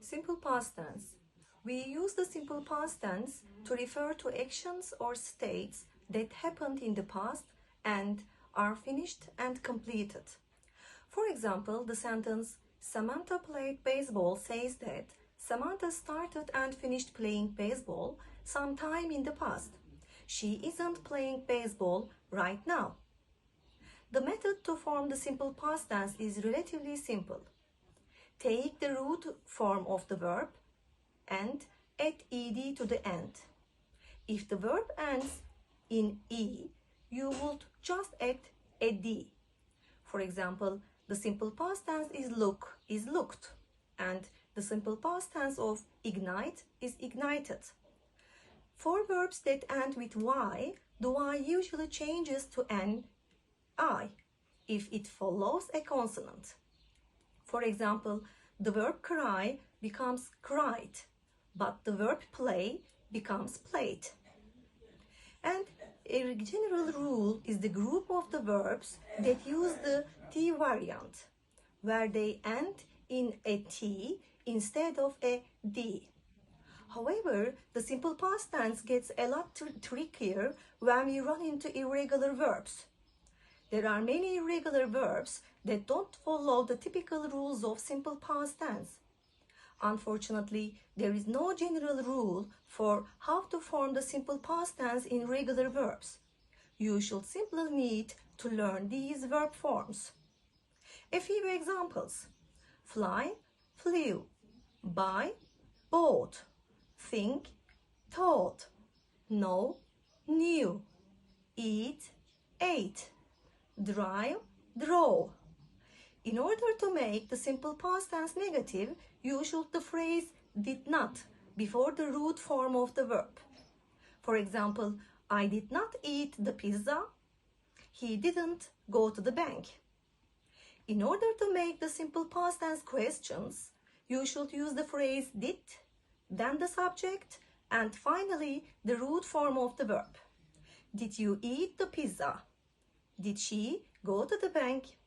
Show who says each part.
Speaker 1: Simple past tense. We use the simple past tense to refer to actions or states that happened in the past and are finished and completed. For example, the sentence Samantha played baseball says that Samantha started and finished playing baseball sometime in the past. She isn't playing baseball right now. The method to form the simple past tense is relatively simple. Take the root form of the verb and add ed to the end. If the verb ends in e, you would just add ed. For example, the simple past tense is look is looked, and the simple past tense of ignite is ignited. For verbs that end with y, the y usually changes to an I if it follows a consonant. For example, the verb cry becomes cried, but the verb play becomes played. And a general rule is the group of the verbs that use the T variant, where they end in a T instead of a D. However, the simple past tense gets a lot trickier when we run into irregular verbs. There are many irregular verbs that don't follow the typical rules of simple past tense. Unfortunately, there is no general rule for how to form the simple past tense in regular verbs. You should simply need to learn these verb forms. A few examples: fly, flew, buy, bought, think, thought, know, knew, eat, ate, drive, drove. In order to make the simple past tense negative, you should the phrase did not before the root form of the verb. For example, I did not eat the pizza. He didn't go to the bank. In order to make the simple past tense questions, you should use the phrase did, then the subject, and finally the root form of the verb. Did you eat the pizza? Did she go to the bank?